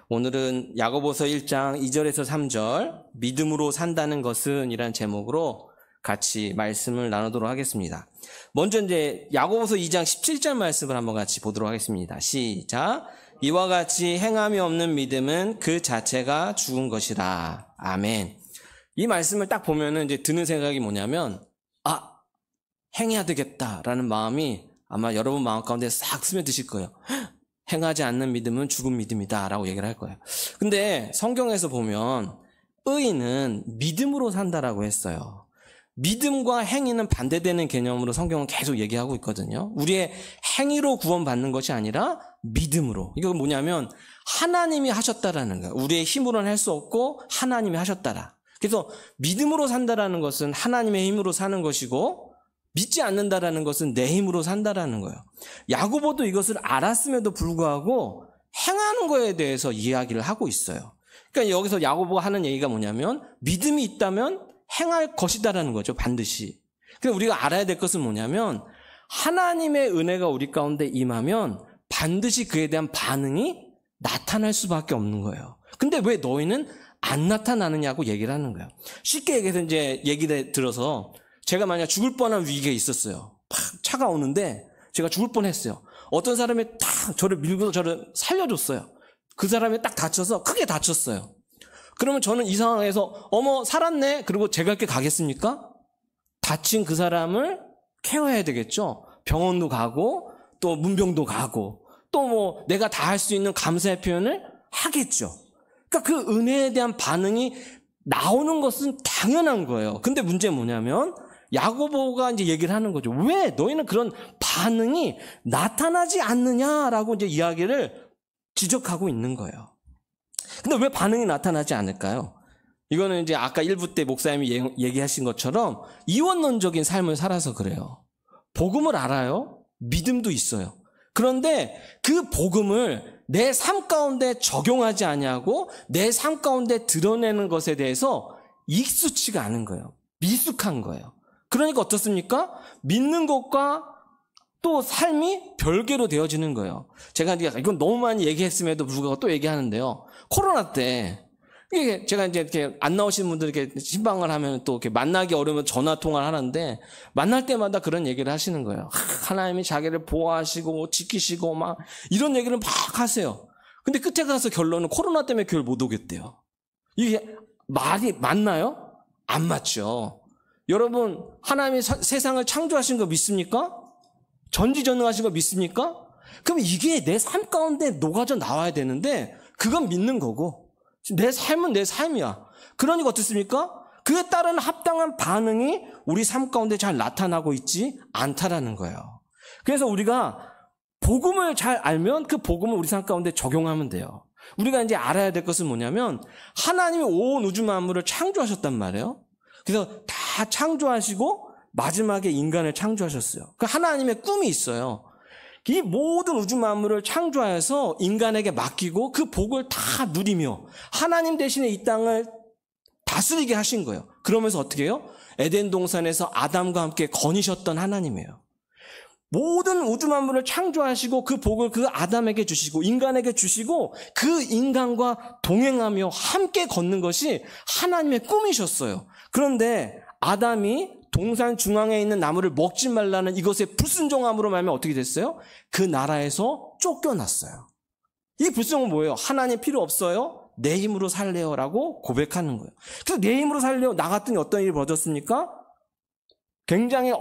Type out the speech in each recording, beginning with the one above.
오늘은 야고보서 1장 2절에서 3절 믿음으로 산다는 것은 이란 제목으로 같이 말씀을 나누도록 하겠습니다. 먼저 이제 야고보서 2장 17절 말씀을 한번 같이 보도록 하겠습니다. 시작. 이와 같이 행함이 없는 믿음은 그 자체가 죽은 것이라. 아멘. 이 말씀을 딱 보면은 이제 드는 생각이 뭐냐면, 행해야 되겠다라는 마음이 아마 여러분 마음 가운데 싹 스며드실 거예요. 행하지 않는 믿음은 죽은 믿음이다 라고 얘기를 할 거예요. 근데 성경에서 보면 의인은 믿음으로 산다라고 했어요. 믿음과 행위는 반대되는 개념으로 성경은 계속 얘기하고 있거든요. 우리의 행위로 구원받는 것이 아니라 믿음으로. 이건 뭐냐면 하나님이 하셨다라는 거예요. 우리의 힘으로는 할 수 없고 하나님이 하셨다라. 그래서 믿음으로 산다라는 것은 하나님의 힘으로 사는 것이고, 믿지 않는다라는 것은 내 힘으로 산다라는 거예요. 야고보도 이것을 알았음에도 불구하고 행하는 거에 대해서 이야기를 하고 있어요. 그러니까 여기서 야고보가 하는 얘기가 뭐냐면 믿음이 있다면 행할 것이다라는 거죠. 반드시. 그러니까 우리가 알아야 될 것은 뭐냐면 하나님의 은혜가 우리 가운데 임하면 반드시 그에 대한 반응이 나타날 수밖에 없는 거예요. 근데 왜 너희는 안 나타나느냐고 얘기를 하는 거예요. 쉽게 얘기해서 이제 얘기를 들어서 제가 만약 죽을 뻔한 위기가 있었어요. 차가 오는데 제가 죽을 뻔했어요. 어떤 사람이 딱 저를 밀고서 저를 살려줬어요. 그 사람이 딱 다쳐서 크게 다쳤어요. 그러면 저는 이 상황에서 어머 살았네 그리고 제가 이렇게 가겠습니까? 다친 그 사람을 케어해야 되겠죠. 병원도 가고 또 문병도 가고 또 뭐 내가 다 할 수 있는 감사의 표현을 하겠죠. 그러니까 그 은혜에 대한 반응이 나오는 것은 당연한 거예요. 근데 문제는 뭐냐면 야고보가 이제 얘기를 하는 거죠. 왜 너희는 그런 반응이 나타나지 않느냐라고 이제 이야기를 지적하고 있는 거예요. 근데 왜 반응이 나타나지 않을까요? 이거는 이제 아까 1부 때 목사님이 얘기하신 것처럼 이원론적인 삶을 살아서 그래요. 복음을 알아요. 믿음도 있어요. 그런데 그 복음을 내 삶 가운데 적용하지 아니하고 내 삶 가운데 드러내는 것에 대해서 익숙치가 않은 거예요. 미숙한 거예요. 그러니까 어떻습니까? 믿는 것과 또 삶이 별개로 되어지는 거예요. 제가 이건 너무 많이 얘기했음에도 불구하고 또 얘기하는데요. 코로나 때 이게 제가 이제 이렇게 안 나오시는 분들 이렇게 신방을 하면 또 이렇게 만나기 어려우면 전화 통화를 하는데 만날 때마다 그런 얘기를 하시는 거예요. 하나님이 자기를 보호하시고 지키시고 막 이런 얘기를 막 하세요. 근데 끝에 가서 결론은 코로나 때문에 교회를 못 오겠대요. 이게 말이 맞나요? 안 맞죠. 여러분 하나님이 세상을 창조하신 거 믿습니까? 전지전능하신 거 믿습니까? 그럼 이게 내 삶 가운데 녹아져 나와야 되는데 그건 믿는 거고 내 삶은 내 삶이야. 그러니까 어떻습니까? 그에 따른 합당한 반응이 우리 삶 가운데 잘 나타나고 있지 않다라는 거예요. 그래서 우리가 복음을 잘 알면 그 복음을 우리 삶 가운데 적용하면 돼요. 우리가 이제 알아야 될 것은 뭐냐면 하나님이 온 우주 만물을 창조하셨단 말이에요. 그래서 다 창조하시고 마지막에 인간을 창조하셨어요. 그 하나님의 꿈이 있어요. 이 모든 우주 만물을 창조하여서 인간에게 맡기고 그 복을 다 누리며 하나님 대신에 이 땅을 다스리게 하신 거예요. 그러면서 어떻게 해요? 에덴 동산에서 아담과 함께 거니셨던 하나님이에요. 모든 우주 만물을 창조하시고 그 복을 그 아담에게 주시고 인간에게 주시고 그 인간과 동행하며 함께 걷는 것이 하나님의 꿈이셨어요. 그런데 아담이 동산 중앙에 있는 나무를 먹지 말라는 이것에 불순종함으로 말하면 어떻게 됐어요? 그 나라에서 쫓겨났어요. 이 불순종은 뭐예요? 하나님 필요 없어요? 내 힘으로 살래요 라고 고백하는 거예요. 그래서 내 힘으로 살래요 나갔더니 어떤 일이 벌어졌습니까? 굉장히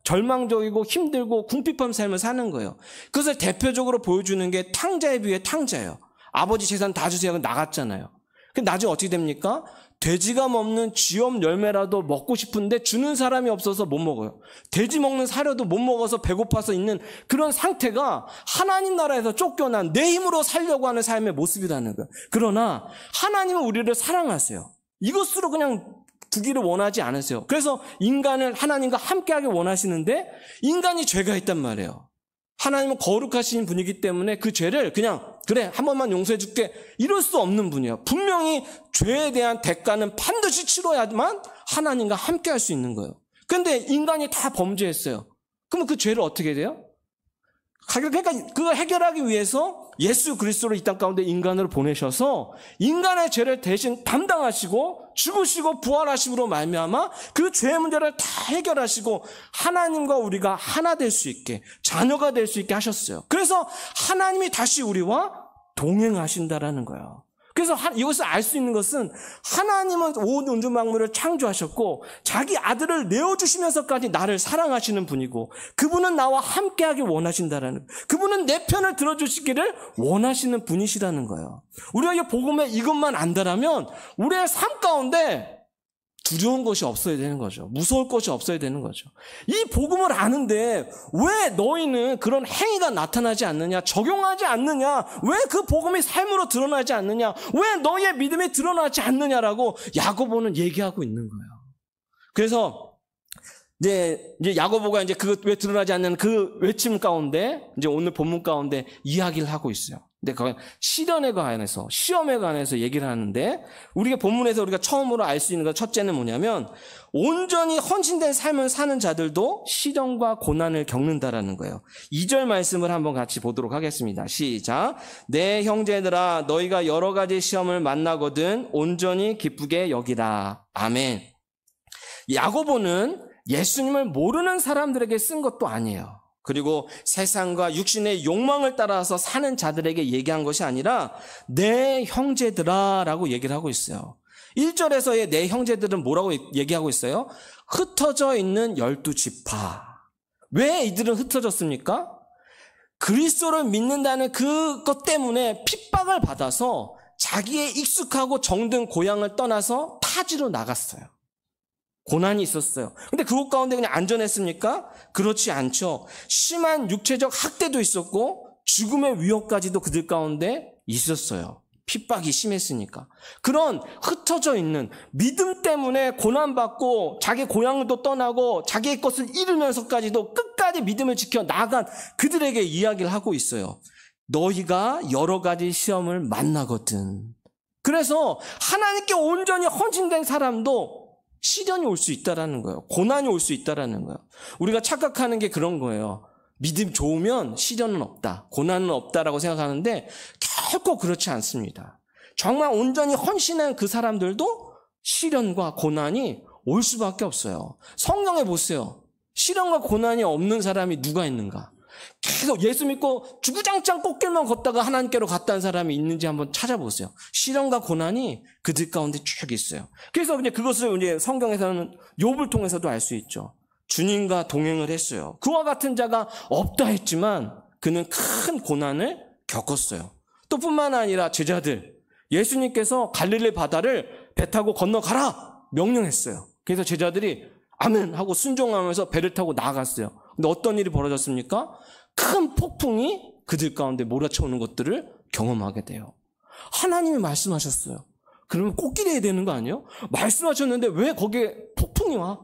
절망적이고 힘들고 궁핍한 삶을 사는 거예요. 그것을 대표적으로 보여주는 게 탕자의 비유의 탕자예요. 아버지 재산 다 주세요 하고 나갔잖아요. 근데 나중에 어떻게 됩니까? 돼지가 먹는 쥐염 열매라도 먹고 싶은데 주는 사람이 없어서 못 먹어요. 돼지 먹는 사료도 못 먹어서 배고파서 있는 그런 상태가 하나님 나라에서 쫓겨난 내 힘으로 살려고 하는 삶의 모습이라는 거예요. 그러나 하나님은 우리를 사랑하세요. 이것으로 그냥 두기를 원하지 않으세요. 그래서 인간을 하나님과 함께하기 원하시는데 인간이 죄가 있단 말이에요. 하나님은 거룩하신 분이기 때문에 그 죄를 그냥 그래 한 번만 용서해 줄게 이럴 수 없는 분이에요. 분명히 죄에 대한 대가는 반드시 치러야만 하나님과 함께 할 수 있는 거예요. 그런데 인간이 다 범죄했어요. 그러면 그 죄를 어떻게 돼요? 그러니까 그걸 해결하기 위해서 예수 그리스도를 이 땅 가운데 인간으로 보내셔서 인간의 죄를 대신 담당하시고 죽으시고 부활하심으로 말미암아 그 죄의 문제를 다 해결하시고 하나님과 우리가 하나 될 수 있게, 자녀가 될 수 있게 하셨어요. 그래서 하나님이 다시 우리와 동행하신다라는 거예요. 그래서 이것을 알 수 있는 것은 하나님은 온 우주 만물을 창조하셨고 자기 아들을 내어주시면서까지 나를 사랑하시는 분이고, 그분은 나와 함께하길 원하신다라는, 그분은 내 편을 들어주시기를 원하시는 분이시라는 거예요. 우리가 이 복음에 이것만 안다라면 우리의 삶 가운데 두려운 것이 없어야 되는 거죠. 무서울 것이 없어야 되는 거죠. 이 복음을 아는데 왜 너희는 그런 행위가 나타나지 않느냐, 적용하지 않느냐, 왜 그 복음이 삶으로 드러나지 않느냐, 왜 너희의 믿음이 드러나지 않느냐라고 야고보는 얘기하고 있는 거예요. 그래서 이제 야고보가 이제 그 왜 드러나지 않는 그 외침 가운데 이제 오늘 본문 가운데 이야기를 하고 있어요. 근데 그건 시련에 관해서, 시험에 관해서 얘기를 하는데, 우리가 본문에서 우리가 처음으로 알 수 있는 것 첫째는 뭐냐면, 온전히 헌신된 삶을 사는 자들도 시련과 고난을 겪는다라는 거예요. 2절 말씀을 한번 같이 보도록 하겠습니다. 시작. 내 형제들아, 너희가 여러 가지 시험을 만나거든 온전히 기쁘게 여기라. 아멘. 야고보는 예수님을 모르는 사람들에게 쓴 것도 아니에요. 그리고 세상과 육신의 욕망을 따라서 사는 자들에게 얘기한 것이 아니라 내 형제들아 라고 얘기를 하고 있어요. 1절에서의 내 형제들은 뭐라고 얘기하고 있어요? 흩어져 있는 12지파. 왜 이들은 흩어졌습니까? 그리스도를 믿는다는 그것 때문에 핍박을 받아서 자기의 익숙하고 정든 고향을 떠나서 타지로 나갔어요. 고난이 있었어요. 근데 그곳 가운데 그냥 안전했습니까? 그렇지 않죠. 심한 육체적 학대도 있었고 죽음의 위협까지도 그들 가운데 있었어요. 핍박이 심했으니까. 그런 흩어져 있는 믿음 때문에 고난받고 자기 고향도 떠나고 자기의 것을 잃으면서까지도 끝까지 믿음을 지켜 나간 그들에게 이야기를 하고 있어요. 너희가 여러 가지 시험을 만나거든. 그래서 하나님께 온전히 헌신된 사람도 시련이 올 수 있다라는 거예요. 고난이 올 수 있다라는 거예요. 우리가 착각하는 게 그런 거예요. 믿음 좋으면 시련은 없다, 고난은 없다라고 생각하는데 결코 그렇지 않습니다. 정말 온전히 헌신한 그 사람들도 시련과 고난이 올 수밖에 없어요. 성경에 보세요. 시련과 고난이 없는 사람이 누가 있는가? 계속 예수 믿고 주구장창 꽃길만 걷다가 하나님께로 갔다는 사람이 있는지 한번 찾아보세요. 시련과 고난이 그들 가운데 쭉 있어요. 그래서 이제 그것을 이제 성경에서는 욥을 통해서도 알 수 있죠. 주님과 동행을 했어요. 그와 같은 자가 없다 했지만 그는 큰 고난을 겪었어요. 또 뿐만 아니라 제자들, 예수님께서 갈릴리 바다를 배 타고 건너가라 명령했어요. 그래서 제자들이 아멘 하고 순종하면서 배를 타고 나아갔어요. 근데 어떤 일이 벌어졌습니까? 큰 폭풍이 그들 가운데 몰아쳐오는 것들을 경험하게 돼요. 하나님이 말씀하셨어요. 그러면 꽃길이 해야 되는 거 아니에요? 말씀하셨는데 왜 거기에 폭풍이 와?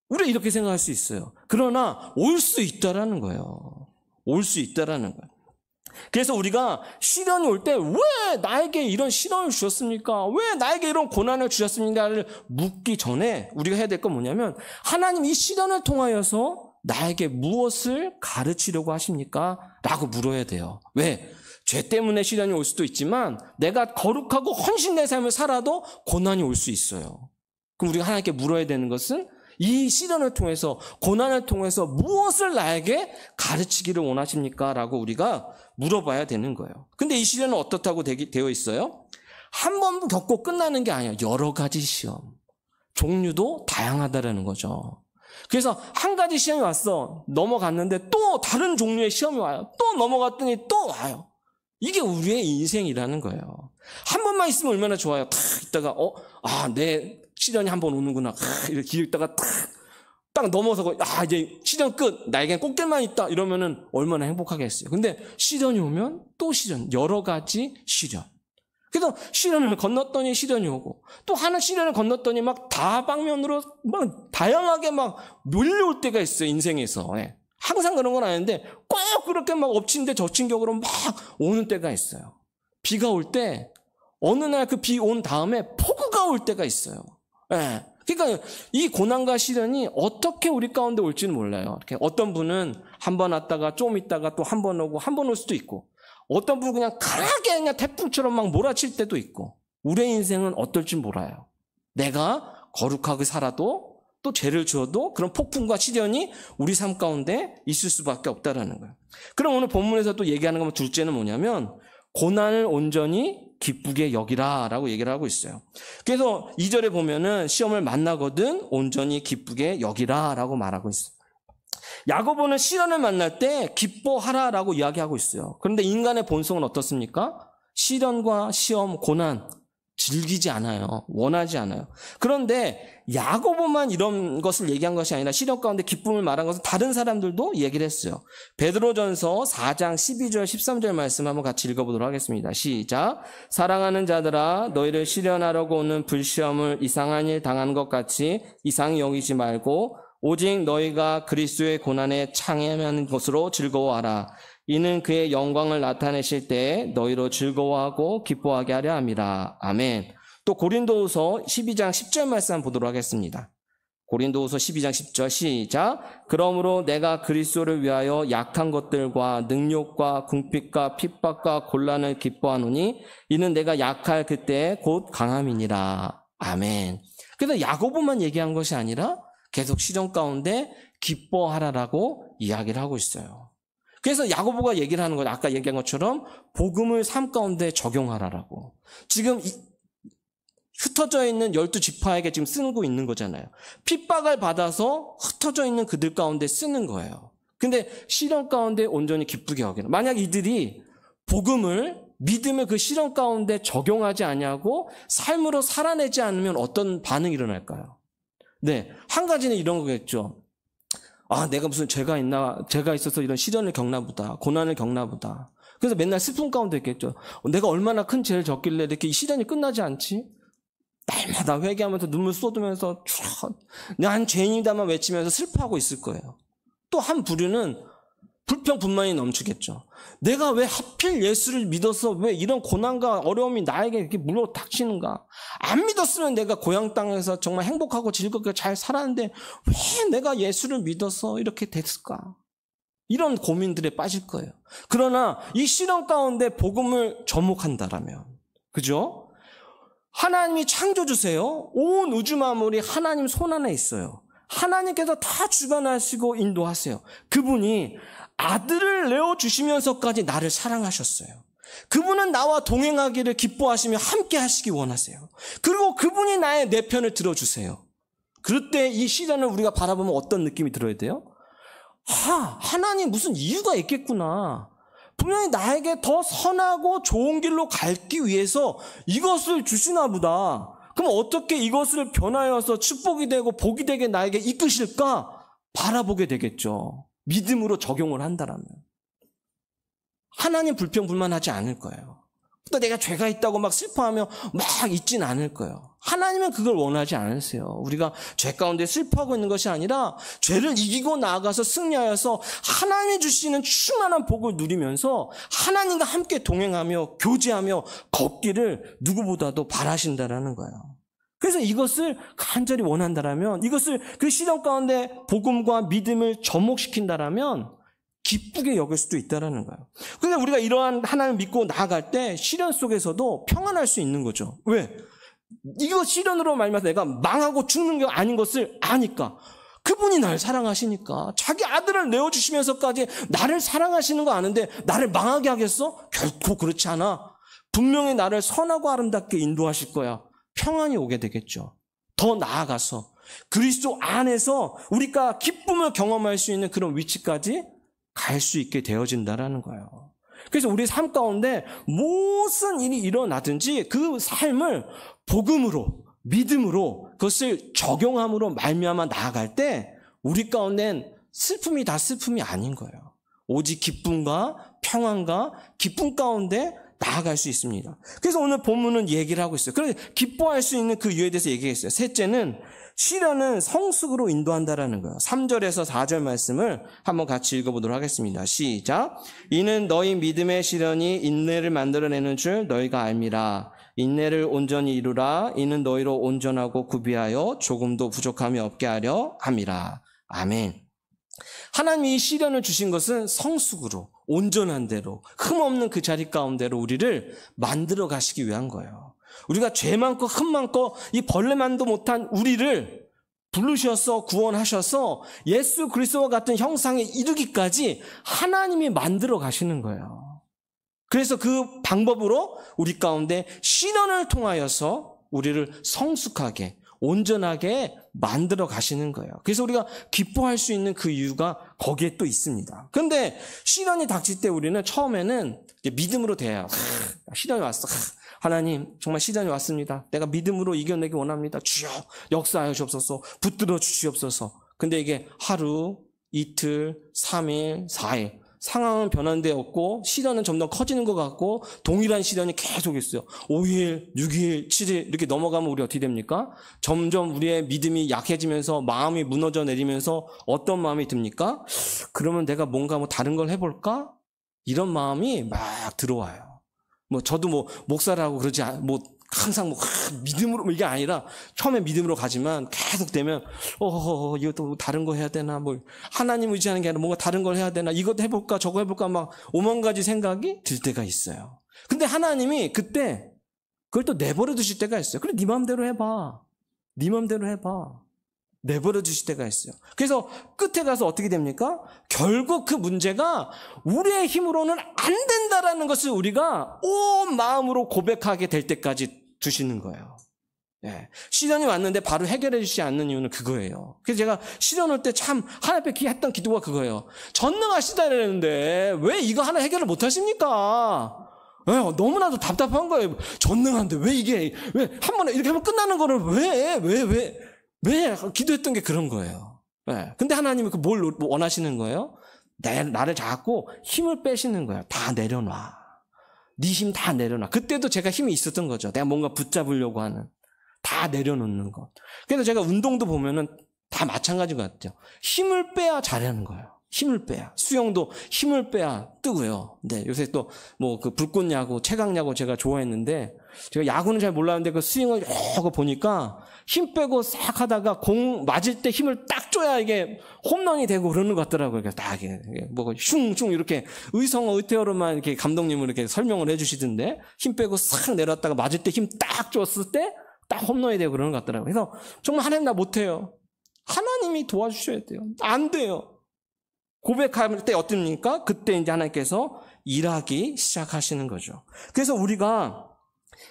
우리 이렇게 생각할 수 있어요. 그러나 올 수 있다라는 거예요. 올 수 있다라는 거예요. 그래서 우리가 시련이 올 때 왜 나에게 이런 시련을 주셨습니까? 왜 나에게 이런 고난을 주셨습니까를 묻기 전에 우리가 해야 될 건 뭐냐면, 하나님 이 시련을 통하여서 나에게 무엇을 가르치려고 하십니까? 라고 물어야 돼요. 왜? 죄 때문에 시련이 올 수도 있지만 내가 거룩하고 헌신된 삶을 살아도 고난이 올 수 있어요. 그럼 우리가 하나님께 물어야 되는 것은 이 시련을 통해서, 고난을 통해서 무엇을 나에게 가르치기를 원하십니까? 라고 우리가 물어봐야 되는 거예요. 근데 이 시련은 어떻다고 되어 있어요? 한 번 겪고 끝나는 게 아니야. 여러 가지 시험. 종류도 다양하다라는 거죠. 그래서 한 가지 시험이 왔어. 넘어갔는데 또 다른 종류의 시험이 와요. 또 넘어갔더니 또 와요. 이게 우리의 인생이라는 거예요. 한 번만 있으면 얼마나 좋아요. 탁 있다가 내 시련이 한 번 오는구나. 이렇게 있다가 딱 넘어서고 이제 시련 끝. 나에겐 꽃길만 있다. 이러면은 얼마나 행복하겠어요. 근데 시련이 오면 또 시련. 여러 가지 시련. 그래서 시련을 건넜더니 시련이 오고, 또 하는 시련을 건넜더니 막 다방면으로 막 다양하게 막 몰려올 때가 있어요, 인생에서. 항상 그런 건 아닌데 꼭 그렇게 막 엎친 데 젖힌 격으로 막 오는 때가 있어요. 비가 올 때 어느 날 그 비 온 다음에 폭우가 올 때가 있어요. 그러니까 이 고난과 시련이 어떻게 우리 가운데 올지는 몰라요. 이렇게 어떤 분은 한 번 왔다가 좀 있다가 또 한 번 오고 한 번 올 수도 있고, 어떤 분은 그냥 강하게 그냥 태풍처럼 막 몰아칠 때도 있고, 우리의 인생은 어떨지 몰라요. 내가 거룩하게 살아도 또 죄를 지어도 그런 폭풍과 시련이 우리 삶 가운데 있을 수밖에 없다라는 거예요. 그럼 오늘 본문에서 또 얘기하는 건 둘째는 뭐냐면 고난을 온전히 기쁘게 여기라라고 얘기를 하고 있어요. 그래서 2절에 보면은 시험을 만나거든 온전히 기쁘게 여기라라고 말하고 있어요. 야고보는 시련을 만날 때 기뻐하라라고 이야기하고 있어요. 그런데 인간의 본성은 어떻습니까? 시련과 시험, 고난 즐기지 않아요. 원하지 않아요. 그런데 야고보만 이런 것을 얘기한 것이 아니라 시련 가운데 기쁨을 말한 것은 다른 사람들도 얘기를 했어요. 베드로전서 4장 12절 13절 말씀 한번 같이 읽어보도록 하겠습니다. 시작. 사랑하는 자들아 너희를 시련하려고 오는 불시험을 이상한 일 당한 것 같이 이상히 여기지 말고 오직 너희가 그리스도의 고난에 참여하는 것으로 즐거워하라. 이는 그의 영광을 나타내실 때 너희로 즐거워하고 기뻐하게 하려 함이라. 아멘. 또 고린도후서 12장 10절 말씀 한번 보도록 하겠습니다. 고린도후서 12장 10절 시작. 그러므로 내가 그리스도를 위하여 약한 것들과 능욕과 궁핍과 핍박과 곤란을 기뻐하노니 이는 내가 약할 그때 곧 강함이니라. 아멘. 그래서 야고보만 얘기한 것이 아니라 계속 시련 가운데 기뻐하라라고 이야기를 하고 있어요. 그래서 야고보가 얘기를 하는 거죠. 아까 얘기한 것처럼 복음을 삶 가운데 적용하라라고. 지금 흩어져 있는 12지파에게 지금 쓰고 있는 거잖아요. 핍박을 받아서 흩어져 있는 그들 가운데 쓰는 거예요. 근데 시련 가운데 온전히 기쁘게 여기라. 만약 이들이 복음을 믿음을 그 시련 가운데 적용하지 않냐고 삶으로 살아내지 않으면 어떤 반응이 일어날까요? 네, 한 가지는 이런 거겠죠. 아, 내가 무슨 죄가 있어서 이런 시련을 겪나 보다. 고난을 겪나 보다. 그래서 맨날 슬픔 가운데 있겠죠. 내가 얼마나 큰 죄를 졌길래 이렇게 이 시련이 끝나지 않지? 날마다 회개하면서 눈물 쏟으면서 난 죄인이다만 외치면서 슬퍼하고 있을 거예요. 또 한 부류는 불평분만이 넘치겠죠. 내가 왜 하필 예수를 믿어서 왜 이런 고난과 어려움이 나에게 이렇게 물러 닥치는가? 안 믿었으면 내가 고향 땅에서 정말 행복하고 즐겁게 잘 살았는데 왜 내가 예수를 믿어서 이렇게 됐을까? 이런 고민들에 빠질 거예요. 그러나 이 시련 가운데 복음을 접목한다라면, 그죠? 하나님이 창조주세요. 온 우주 만물이 하나님 손 안에 있어요. 하나님께서 다 주관하시고 인도하세요. 그분이 아들을 내어주시면서까지 나를 사랑하셨어요. 그분은 나와 동행하기를 기뻐하시며 함께 하시기 원하세요. 그리고 그분이 나의 내 편을 들어주세요. 그럴 때 이 시련을 우리가 바라보면 어떤 느낌이 들어야 돼요? 하나님 무슨 이유가 있겠구나. 분명히 나에게 더 선하고 좋은 길로 가기 위해서 이것을 주시나 보다. 그럼 어떻게 이것을 변하여서 축복이 되고 복이 되게 나에게 이끄실까? 바라보게 되겠죠. 믿음으로 적용을 한다라면. 하나님 불평불만하지 않을 거예요. 또 내가 죄가 있다고 막 슬퍼하며 막 있진 않을 거예요. 하나님은 그걸 원하지 않으세요. 우리가 죄 가운데 슬퍼하고 있는 것이 아니라 죄를 이기고 나아가서 승리하여서 하나님이 주시는 충만한 복을 누리면서 하나님과 함께 동행하며 교제하며 걷기를 누구보다도 바라신다라는 거예요. 그래서 이것을 간절히 원한다라면, 이것을 그 시련 가운데 복음과 믿음을 접목시킨다라면 기쁘게 여길 수도 있다라는 거예요. 그런데 우리가 이러한 하나님을 믿고 나아갈 때 시련 속에서도 평안할 수 있는 거죠. 왜? 이거 시련으로 말미암아서 내가 망하고 죽는 게 아닌 것을 아니까. 그분이 나를 사랑하시니까. 자기 아들을 내어주시면서까지 나를 사랑하시는 거 아는데 나를 망하게 하겠어? 결코 그렇지 않아. 분명히 나를 선하고 아름답게 인도하실 거야. 평안이 오게 되겠죠. 더 나아가서 그리스도 안에서 우리가 기쁨을 경험할 수 있는 그런 위치까지 갈 수 있게 되어진다라는 거예요. 그래서 우리 삶 가운데 무슨 일이 일어나든지 그 삶을 복음으로, 믿음으로, 그것을 적용함으로 말미암아 나아갈 때 우리 가운데는 슬픔이 다 슬픔이 아닌 거예요. 오직 기쁨과 평안과 기쁨 가운데 나아갈 수 있습니다. 그래서 오늘 본문은 얘기를 하고 있어요. 그래서 기뻐할 수 있는 그 이유에 대해서 얘기했어요. 셋째는 시련은 성숙으로 인도한다라는 거예요. 3절에서 4절 말씀을 한번 같이 읽어보도록 하겠습니다. 시작. 이는 너희 믿음의 시련이 인내를 만들어내는 줄 너희가 알미라. 인내를 온전히 이루라. 이는 너희로 온전하고 구비하여 조금도 부족함이 없게 하려 함이라. 아멘. 하나님이 이 시련을 주신 것은 성숙으로 온전한 대로, 흠없는 그 자리 가운데로 우리를 만들어 가시기 위한 거예요. 우리가 죄 많고 흠 많고 이 벌레만도 못한 우리를 부르셔서 구원하셔서 예수 그리스도와 같은 형상에 이르기까지 하나님이 만들어 가시는 거예요. 그래서 그 방법으로 우리 가운데 시련을 통하여서 우리를 성숙하게, 온전하게 만들어 가시는 거예요. 그래서 우리가 기뻐할 수 있는 그 이유가 거기에 또 있습니다. 그런데 시련이 닥칠 때 우리는 처음에는 믿음으로 대해요. 시련이 왔어. 하나님, 정말 시련이 왔습니다. 내가 믿음으로 이겨내기 원합니다. 주여, 역사하여 주옵소서. 붙들어 주시옵소서. 근데 이게 하루, 이틀, 3일, 4일. 상황은 변한 데 없고 시련은 점점 커지는 것 같고 동일한 시련이 계속 있어요. 5일, 6일, 7일 이렇게 넘어가면 우리 어떻게 됩니까? 점점 우리의 믿음이 약해지면서 마음이 무너져 내리면서 어떤 마음이 듭니까? 그러면 내가 뭔가 다른 걸 해볼까? 이런 마음이 막 들어와요. 저도 목사라고 그러지 항상 믿음으로 이게 아니라 처음에 믿음으로 가지만 계속 되면 이것도 다른 거 해야 되나 하나님 의지하는 게 아니라 뭔가 다른 걸 해야 되나 이것도 해볼까 저거 해볼까 막 5만 가지 생각이 들 때가 있어요. 근데 하나님이 그때 그걸 또 내버려 두실 때가 있어요. 그래 네 마음대로 해봐. 네 마음대로 해봐. 내버려 두실 때가 있어요. 그래서 끝에 가서 어떻게 됩니까? 결국 그 문제가 우리의 힘으로는 안 된다라는 것을 우리가 온 마음으로 고백하게 될 때까지 두시는 거예요. 예. 시련이 왔는데 바로 해결해 주시지 않는 이유는 그거예요. 그래서 제가 시련 올 때 참 하나님 앞에 했던 기도가 그거예요. 전능하시다 그랬는데 왜 이거 하나 해결을 못 하십니까? 예, 너무나도 답답한 거예요. 전능한데 왜 한 번에 이렇게 하면 끝나는 거를 왜 기도했던 게 그런 거예요. 네. 근데 하나님은 뭘 원하시는 거예요? 나를 자꾸 힘을 빼시는 거예요. 다 내려놔. 네 힘 다 내려놔. 그때도 제가 힘이 있었던 거죠. 내가 뭔가 붙잡으려고 하는. 다 내려놓는 것. 그래서 제가 운동도 보면은 다 마찬가지 것 같아요. 힘을 빼야 잘하는 거예요. 힘을 빼야. 수영도 힘을 빼야 뜨고요. 네, 요새 또 그 불꽃야구, 채강야구 제가 좋아했는데 제가 야구는 잘 몰랐는데 그 스윙을 하고 보니까 힘 빼고 싹 하다가 공 맞을 때 힘을 딱 줘야 이게 홈런이 되고 그러는 것 같더라고요. 딱 슝슝 이렇게 의태어로만 이렇게 감독님을 이렇게 설명을 해주시던데 힘 빼고 싹 내렸다가 맞을 때 힘 딱 줬을 때 딱 홈런이 되고 그러는 것 같더라고요. 그래서 정말 하나님 나 못해요. 하나님이 도와주셔야 돼요. 안 돼요. 고백할 때 어떻습니까? 그때 이제 하나님께서 일하기 시작하시는 거죠. 그래서 우리가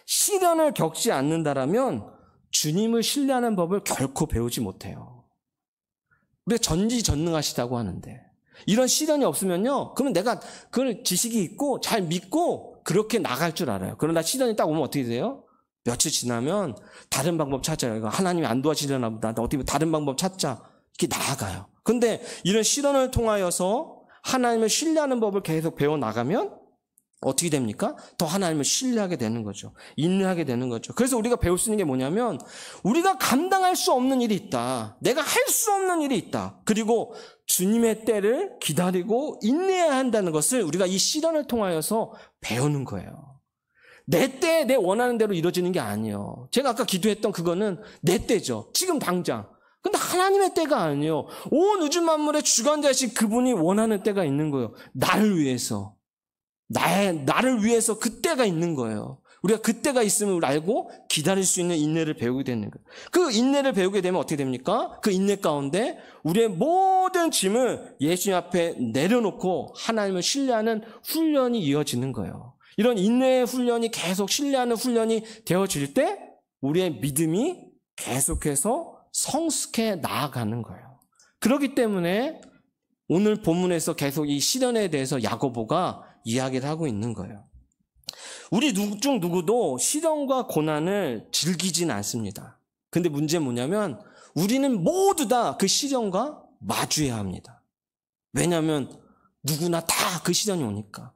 시련을 겪지 않는다라면 주님을 신뢰하는 법을 결코 배우지 못해요. 우리가 전지전능하시다고 하는데 이런 시련이 없으면요, 그러면 내가 그걸 지식이 있고 잘 믿고 그렇게 나갈 줄 알아요. 그러나 시련이 딱 오면 어떻게 돼요? 며칠 지나면 다른 방법 찾아요. 하나님이 안 도와주려나 보다. 어떻게 다른 방법 찾자. 이렇게 나아가요. 근데 이런 시련을 통하여서 하나님을 신뢰하는 법을 계속 배워나가면 어떻게 됩니까? 더 하나님을 신뢰하게 되는 거죠. 인내하게 되는 거죠. 그래서 우리가 배울 수 있는 게 뭐냐면 우리가 감당할 수 없는 일이 있다. 내가 할 수 없는 일이 있다. 그리고 주님의 때를 기다리고 인내해야 한다는 것을 우리가 이 시련을 통하여서 배우는 거예요. 내 때에 내 원하는 대로 이루어지는 게 아니에요. 제가 아까 기도했던 그거는 내 때죠. 지금 당장. 근데 하나님의 때가 아니에요. 온 우주 만물의 주관자이신 그분이 원하는 때가 있는 거예요. 나를 위해서. 나를 위해서 그 때가 있는 거예요. 우리가 그 때가 있음을 알고 기다릴 수 있는 인내를 배우게 되는 거예요. 그 인내를 배우게 되면 어떻게 됩니까? 그 인내 가운데 우리의 모든 짐을 예수님 앞에 내려놓고 하나님을 신뢰하는 훈련이 이어지는 거예요. 이런 인내의 훈련이 계속 신뢰하는 훈련이 되어질 때 우리의 믿음이 계속해서 성숙해 나아가는 거예요. 그렇기 때문에 오늘 본문에서 계속 이 시련에 대해서 야고보가 이야기를 하고 있는 거예요. 우리 중 누구도 시련과 고난을 즐기진 않습니다. 근데 문제는 뭐냐면 우리는 모두 다 그 시련과 마주해야 합니다. 왜냐하면 누구나 다 그 시련이 오니까.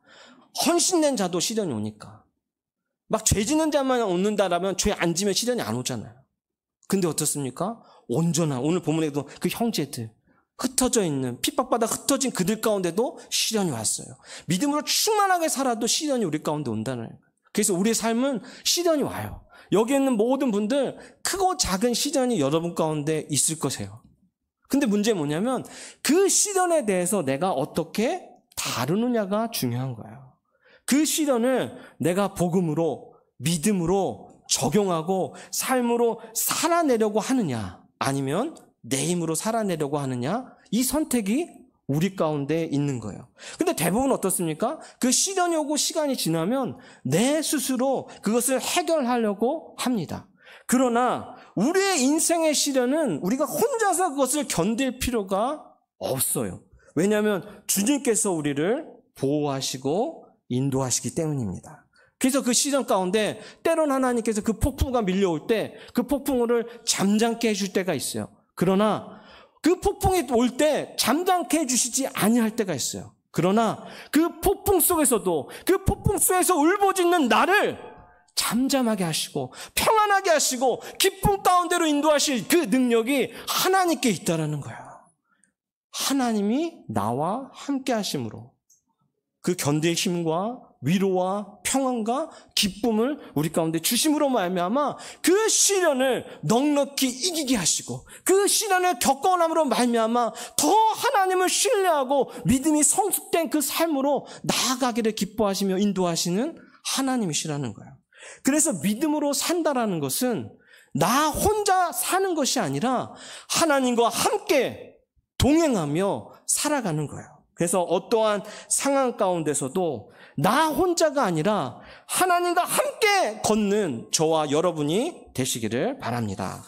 헌신된 자도 시련이 오니까. 막 죄 짓는 자만 오는다라면 죄 안 지면 시련이 안 오잖아요. 근데 어떻습니까? 온전한 오늘 본문에도 그 형제들 흩어져 있는 핍박받아 흩어진 그들 가운데도 시련이 왔어요. 믿음으로 충만하게 살아도 시련이 우리 가운데 온다는 거예요. 그래서 우리의 삶은 시련이 와요. 여기 있는 모든 분들 크고 작은 시련이 여러분 가운데 있을 거세요. 근데 문제는 뭐냐면 그 시련에 대해서 내가 어떻게 다루느냐가 중요한 거예요. 그 시련을 내가 복음으로, 믿음으로 적용하고 삶으로 살아내려고 하느냐, 아니면 내 힘으로 살아내려고 하느냐, 이 선택이 우리 가운데 있는 거예요. 근데 대부분 어떻습니까? 그 시련이 오고 시간이 지나면 내 스스로 그것을 해결하려고 합니다. 그러나 우리의 인생의 시련은 우리가 혼자서 그것을 견딜 필요가 없어요. 왜냐하면 주님께서 우리를 보호하시고 인도하시기 때문입니다. 그래서 그 시련 가운데 때론 하나님께서 그 폭풍우가 밀려올 때 그 폭풍우를 잠잠케 해줄 때가 있어요. 그러나 그 폭풍이 올 때 잠잠케 해주시지 아니할 때가 있어요. 그러나 그 폭풍 속에서도 그 폭풍 속에서 울부짖는 나를 잠잠하게 하시고 평안하게 하시고 기쁨 가운데로 인도하실 그 능력이 하나님께 있다라는 거야. 하나님이 나와 함께 하심으로 그 견딜 힘과 위로와 평안과 기쁨을 우리 가운데 주심으로 말미암아 그 시련을 넉넉히 이기게 하시고 그 시련을 겪어남으로 말미암아 더 하나님을 신뢰하고 믿음이 성숙된 그 삶으로 나아가기를 기뻐하시며 인도하시는 하나님이시라는 거예요. 그래서 믿음으로 산다라는 것은 나 혼자 사는 것이 아니라 하나님과 함께 동행하며 살아가는 거예요. 그래서 어떠한 상황 가운데서도 나 혼자가 아니라 하나님과 함께 걷는 저와 여러분이 되시기를 바랍니다.